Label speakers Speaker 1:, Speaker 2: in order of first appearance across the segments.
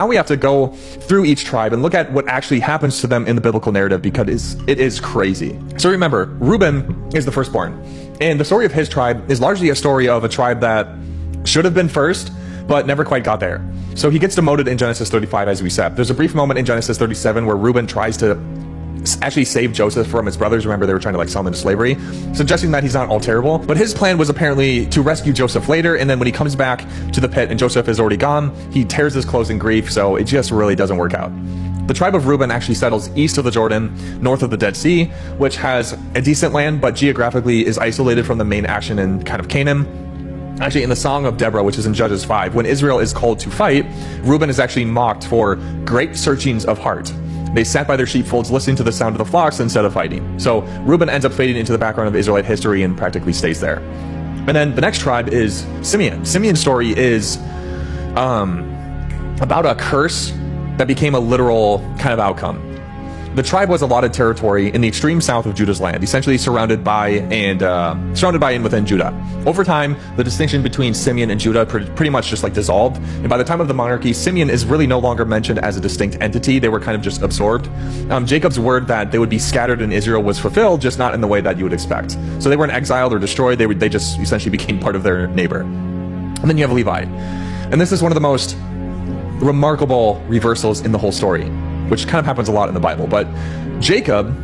Speaker 1: Now we have to go through each tribe and look at what actually happens to them in the biblical narrative, because it is crazy. So remember, Reuben is the firstborn, and the story of his tribe is largely a story of a tribe that should have been first, but never quite got there. So he gets demoted in Genesis 35, as we said. There's a brief moment in Genesis 37 where Reuben tries to actually save Joseph from his brothers. Remember, they were trying to sell him into slavery, suggesting that he's not all terrible. But his plan was apparently to rescue Joseph later, and then when he comes back to the pit and Joseph is already gone, he tears his clothes in grief, so it just really doesn't work out. The tribe of Reuben actually settles east of the Jordan, north of the Dead Sea, which has a decent land, but geographically is isolated from the main action in kind of Canaan. Actually, in the Song of Deborah, which is in Judges 5, when Israel is called to fight, Reuben is actually mocked for great searchings of heart. They sat by their sheepfolds listening to the sound of the flocks instead of fighting. So Reuben ends up fading into the background of Israelite history and practically stays there. And then the next tribe is Simeon. Simeon's story is about a curse that became a literal kind of outcome. The tribe was allotted territory in the extreme south of Judah's land, essentially surrounded by and within Judah. Over time, the distinction between Simeon and Judah pretty much just dissolved. And by the time of the monarchy, Simeon is really no longer mentioned as a distinct entity. They were kind of just absorbed. Jacob's word that they would be scattered in Israel was fulfilled, just not in the way that you would expect. So they weren't exiled or destroyed. They just essentially became part of their neighbor. And then you have Levi. And this is one of the most remarkable reversals in the whole story, which kind of happens a lot in the Bible. But Jacob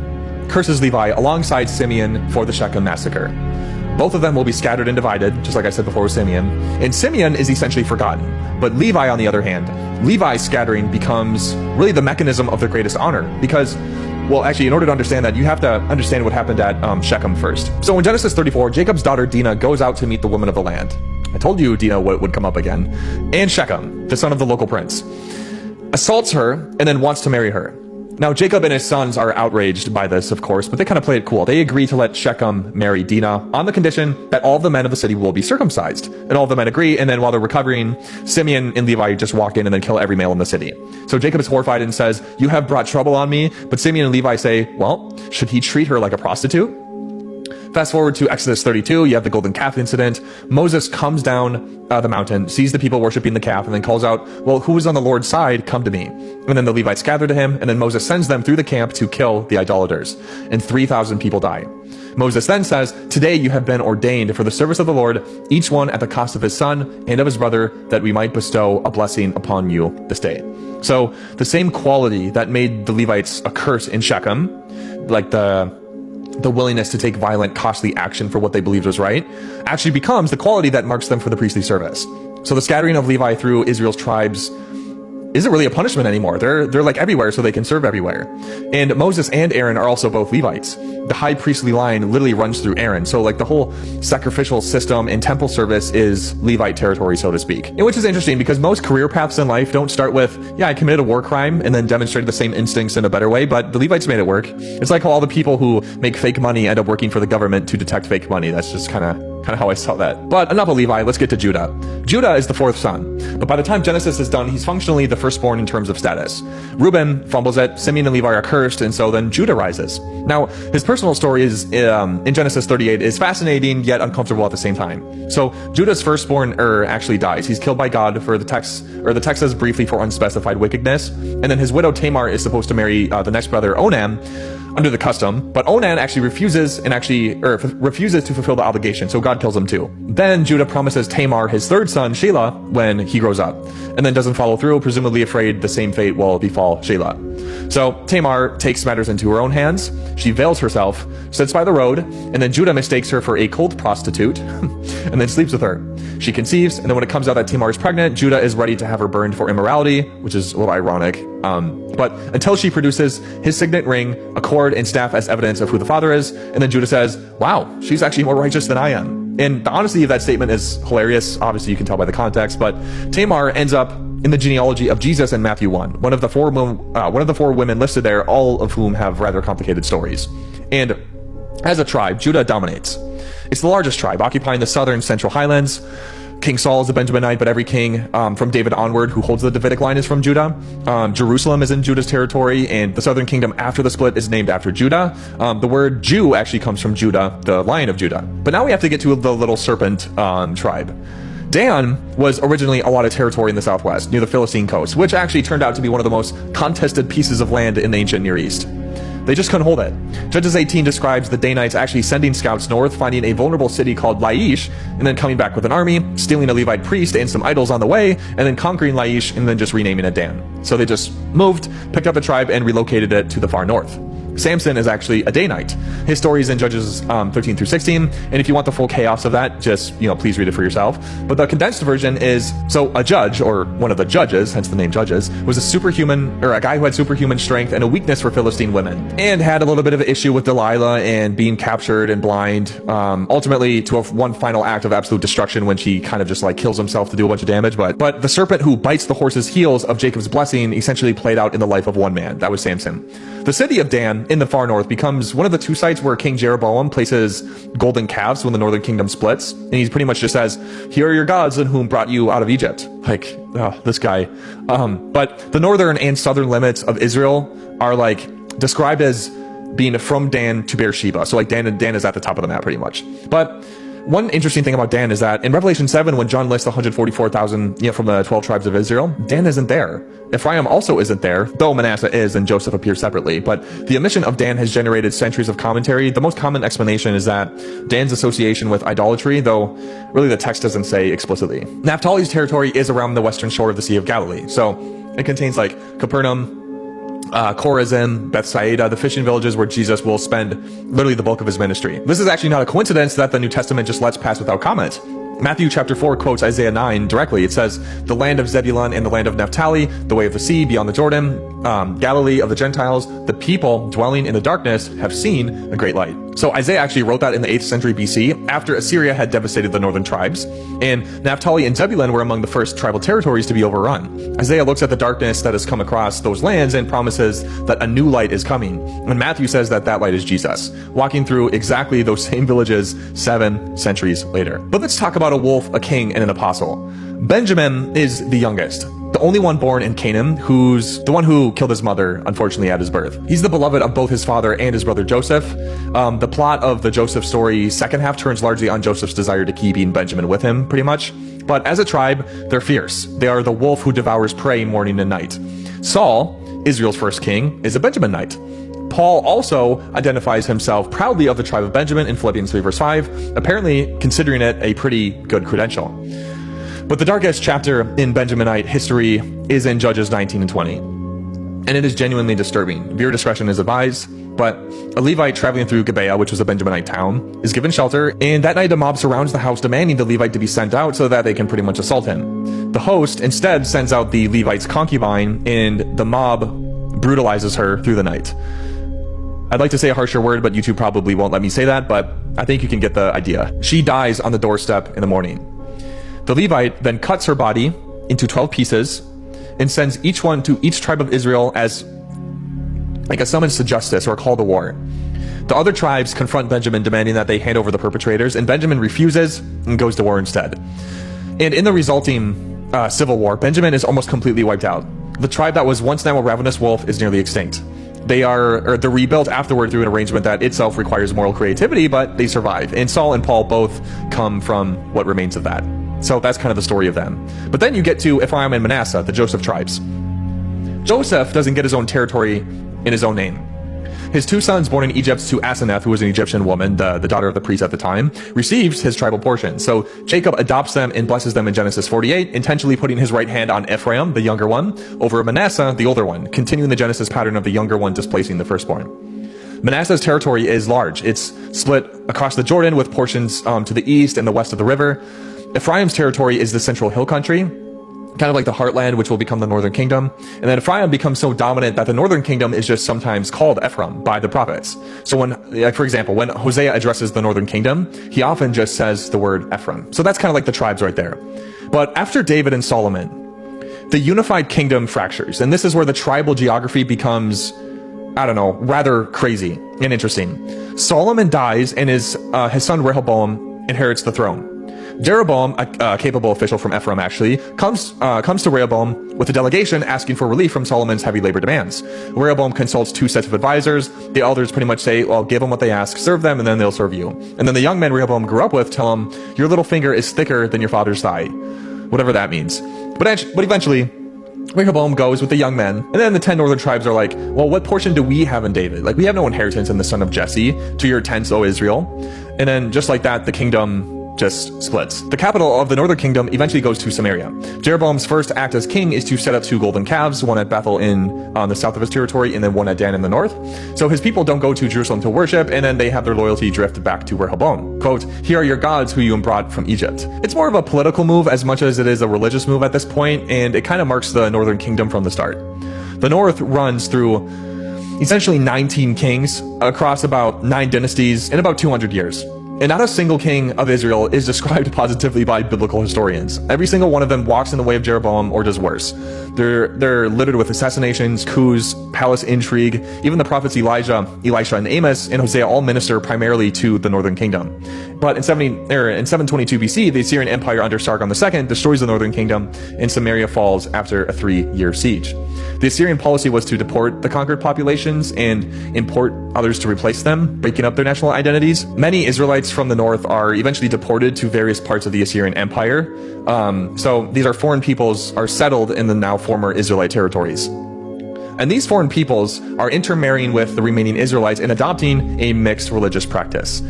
Speaker 1: curses Levi alongside Simeon for the Shechem massacre. Both of them will be scattered and divided, just like I said before with Simeon. And Simeon is essentially forgotten. But Levi, on the other hand, Levi's scattering becomes really the mechanism of their greatest honor. Because, well, actually, in order to understand that, you have to understand what happened at Shechem first. So in Genesis 34, Jacob's daughter Dinah goes out to meet the women of the land. I told you Dinah would come up again. And Shechem, the son of the local prince, assaults her and then wants to marry her. Now, Jacob and his sons are outraged by this, of course, but they kind of play it cool. They agree to let Shechem marry Dinah on the condition that all of the men of the city will be circumcised. And all of the men agree, and then while they're recovering, Simeon and Levi just walk in and then kill every male in the city. So Jacob is horrified and says, "You have brought trouble on me." But Simeon and Levi say, "Well, should he treat her like a prostitute?" Fast forward to Exodus 32, you have the golden calf incident. Moses comes down the mountain, sees the people worshiping the calf, and then calls out, "Well, who is on the Lord's side? Come to me." And then the Levites gather to him, and then Moses sends them through the camp to kill the idolaters. And 3,000 people die. Moses then says, "Today you have been ordained for the service of the Lord, each one at the cost of his son and of his brother, that we might bestow a blessing upon you this day." So the same quality that made the Levites a curse in Shechem, like the willingness to take violent, costly action for what they believed was right, actually becomes the quality that marks them for the priestly service. So the scattering of Levi through Israel's tribes isn't really a punishment anymore. They're everywhere, so they can serve everywhere. And Moses and Aaron are also both Levites. The high priestly line literally runs through Aaron. So the whole sacrificial system and temple service is Levite territory, so to speak. And which is interesting because most career paths in life don't start with, yeah, I committed a war crime and then demonstrated the same instincts in a better way, but the Levites made it work. It's like how all the people who make fake money end up working for the government to detect fake money. That's just kind of how I saw that. But enough of Levi, let's get to Judah. Judah is the fourth son, but by the time Genesis is done, he's functionally the firstborn in terms of status. Reuben fumbles it, Simeon and Levi are cursed, and so then Judah rises. Now, his personal story is in Genesis 38 is fascinating yet uncomfortable at the same time. So Judah's firstborn actually dies. He's killed by God for the text says briefly for unspecified wickedness, and then his widow Tamar is supposed to marry the next brother Onan under the custom, but Onan actually refuses to fulfill the obligation, so God kills him too. Then Judah promises Tamar his third son, Shelah, when he grows up, and then doesn't follow through, presumably afraid the same fate will befall Shelah. So Tamar takes matters into her own hands. She veils herself, sits by the road, and then Judah mistakes her for a cult prostitute, and then sleeps with her. She conceives, and then when it comes out that Tamar is pregnant, Judah is ready to have her burned for immorality, which is a little ironic. But until she produces his signet ring, a cord, and staff as evidence of who the father is, and then Judah says, "Wow, she's actually more righteous than I am." And the honesty of that statement is hilarious. Obviously, you can tell by the context, but Tamar ends up in the genealogy of Jesus in Matthew 1, one of the four women listed there, all of whom have rather complicated stories. And as a tribe, Judah dominates. It's the largest tribe, occupying the southern central highlands. King Saul is a Benjaminite, but every king from David onward who holds the Davidic line is from Judah. Jerusalem is in Judah's territory, and the southern kingdom after the split is named after Judah. The word Jew actually comes from Judah, the Lion of Judah. But now we have to get to the little serpent tribe. Dan was originally a lot of territory in the southwest, near the Philistine coast, which actually turned out to be one of the most contested pieces of land in the ancient Near East. They just couldn't hold it. Judges 18 describes the Danites actually sending scouts north, finding a vulnerable city called Laish, and then coming back with an army, stealing a Levite priest and some idols on the way, and then conquering Laish and then just renaming it Dan. So they just moved, picked up the tribe, and relocated it to the far north. Samson is actually a Danite. His story is in Judges 13 through 16, and if you want the full chaos of that, just, please read it for yourself. But the condensed version is, so a judge, or one of the judges, hence the name Judges, was a guy who had superhuman strength and a weakness for Philistine women, and had a little bit of an issue with Delilah and being captured and blind, ultimately to one final act of absolute destruction when she kind of just kills himself to do a bunch of damage. But the serpent who bites the horse's heels of Jacob's blessing essentially played out in the life of one man. That was Samson. The city of Dan in the far north becomes one of the two sites where King Jeroboam places golden calves when the northern kingdom splits, and he pretty much just says, "Here are your gods in whom brought you out of Egypt." This guy. But the northern and southern limits of Israel are described as being from Dan to Beersheba. So Dan is at the top of the map pretty much. But one interesting thing about Dan is that in Revelation 7, when John lists 144,000 from the 12 tribes of Israel, Dan isn't there. Ephraim also isn't there, though Manasseh is and Joseph appears separately. But the omission of Dan has generated centuries of commentary. The most common explanation is that Dan's association with idolatry, though really the text doesn't say explicitly. Naphtali's territory is around the western shore of the Sea of Galilee. So it contains Capernaum, Chorazin, Bethsaida, the fishing villages where Jesus will spend literally the bulk of his ministry. This is actually not a coincidence that the New Testament just lets pass without comment. Matthew chapter 4 quotes Isaiah 9 directly. It says, "The land of Zebulun and the land of Naphtali, the way of the sea beyond the Jordan, Galilee of the Gentiles, the people dwelling in the darkness have seen a great light." So Isaiah actually wrote that in the 8th century BC after Assyria had devastated the northern tribes, and Naphtali and Zebulun were among the first tribal territories to be overrun. Isaiah looks at the darkness that has come across those lands and promises that a new light is coming. And Matthew says that light is Jesus, walking through exactly those same villages 7 centuries later. But let's talk about a wolf, a king, and an apostle. Benjamin is the youngest, the only one born in Canaan, who's the one who killed his mother, unfortunately, at his birth. He's the beloved of both his father and his brother Joseph. The plot of the Joseph story second half turns largely on Joseph's desire to keep Benjamin with him, pretty much. But as a tribe, they're fierce. They are the wolf who devours prey morning and night. Saul, Israel's first king, is a Benjaminite. Paul also identifies himself proudly of the tribe of Benjamin in Philippians 3 verse 5, apparently considering it a pretty good credential. But the darkest chapter in Benjaminite history is in Judges 19 and 20. And it is genuinely disturbing. Viewer discretion is advised, but a Levite traveling through Gibeah, which was a Benjaminite town, is given shelter, and that night a mob surrounds the house demanding the Levite to be sent out so that they can pretty much assault him. The host instead sends out the Levite's concubine, and the mob brutalizes her through the night. I'd like to say a harsher word, but YouTube probably won't let me say that, but I think you can get the idea. She dies on the doorstep in the morning. The Levite then cuts her body into 12 pieces and sends each one to each tribe of Israel as a summons to justice or a call to war. The other tribes confront Benjamin, demanding that they hand over the perpetrators, and Benjamin refuses and goes to war instead. And in the resulting civil war, Benjamin is almost completely wiped out. The tribe that was once now a ravenous wolf is nearly extinct. They're rebuilt afterward through an arrangement that itself requires moral creativity, but they survive. And Saul and Paul both come from what remains of that. So that's kind of the story of them. But then you get to Ephraim and Manasseh, the Joseph tribes. Joseph doesn't get his own territory in his own name. His two sons born in Egypt to Asenath, who was an Egyptian woman, the daughter of the priest at the time, receives his tribal portion. So Jacob adopts them and blesses them in Genesis 48, intentionally putting his right hand on Ephraim, the younger one, over Manasseh, the older one, continuing the Genesis pattern of the younger one displacing the firstborn. Manasseh's territory is large. It's split across the Jordan with portions to the east and the west of the river. Ephraim's territory is the central hill country, kind of like the heartland, which will become the northern kingdom. And then Ephraim becomes so dominant that the northern kingdom is just sometimes called Ephraim by the prophets. So for example, when Hosea addresses the northern kingdom, he often just says the word Ephraim. So that's kind of like the tribes right there. But after David and Solomon, the unified kingdom fractures. And this is where the tribal geography becomes, rather crazy and interesting. Solomon dies and his son Rehoboam inherits the throne. Jeroboam, a capable official from Ephraim actually, comes to Rehoboam with a delegation asking for relief from Solomon's heavy labor demands. Rehoboam consults 2 sets of advisors. The elders pretty much say, well, give them what they ask, serve them, and then they'll serve you. And then the young men Rehoboam grew up with tell him, your little finger is thicker than your father's thigh. Whatever that means. But eventually, Rehoboam goes with the young men, and then the 10 northern tribes are like, well, what portion do we have in David? Like, we have no inheritance in the son of Jesse. To your tents, O Israel. And then just like that, the kingdom just splits. The capital of the northern kingdom eventually goes to Samaria. Jeroboam's first act as king is to set up 2 golden calves, one at Bethel on the south of his territory, and then one at Dan in the north. So his people don't go to Jerusalem to worship, and then they have their loyalty drift back to Rehoboam. Quote, here are your gods who you brought from Egypt. It's more of a political move as much as it is a religious move at this point, and it kind of marks the northern kingdom from the start. The north runs through essentially 19 kings across about 9 dynasties in about 200 years. And not a single king of Israel is described positively by biblical historians. Every single one of them walks in the way of Jeroboam or does worse. They're littered with assassinations, coups, palace intrigue. Even the prophets Elijah, Elisha, and Amos and Hosea all minister primarily to the northern kingdom. But in 722 BC, the Assyrian Empire under Sargon II destroys the northern kingdom, and Samaria falls after a 3-year siege. The Assyrian policy was to deport the conquered populations and import others to replace them, breaking up their national identities. Many Israelites from the north are eventually deported to various parts of the Assyrian Empire. So these are foreign peoples are settled in the now former Israelite territories. And these foreign peoples are intermarrying with the remaining Israelites and adopting a mixed religious practice.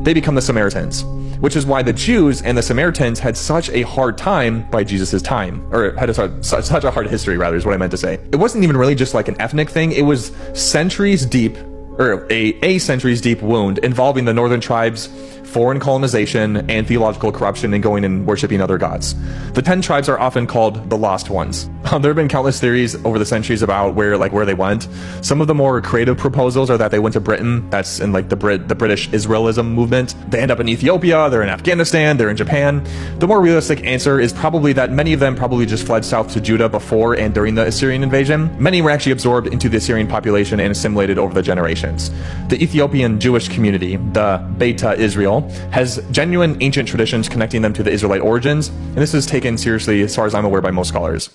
Speaker 1: They become the Samaritans, which is why the Jews and the Samaritans had such a hard time by Jesus' time, or had such a hard history, rather, is what I meant to say. It wasn't even really just like an ethnic thing. It was centuries deep, or a centuries deep wound involving the northern tribes, foreign colonization, and theological corruption and going and worshiping other gods. The 10 tribes are often called the lost ones. There have been countless theories over the centuries about where they went. Some of the more creative proposals are that they went to Britain. That's in like the British Israelism movement. They end up in Ethiopia, they're in Afghanistan, they're in Japan. The more realistic answer is probably that many of them probably just fled south to Judah before and during the Assyrian invasion. Many were actually absorbed into the Assyrian population and assimilated over the generations. The Ethiopian Jewish community, the Beta Israel, has genuine ancient traditions connecting them to the Israelite origins, and this is taken seriously as far as I'm aware by most scholars.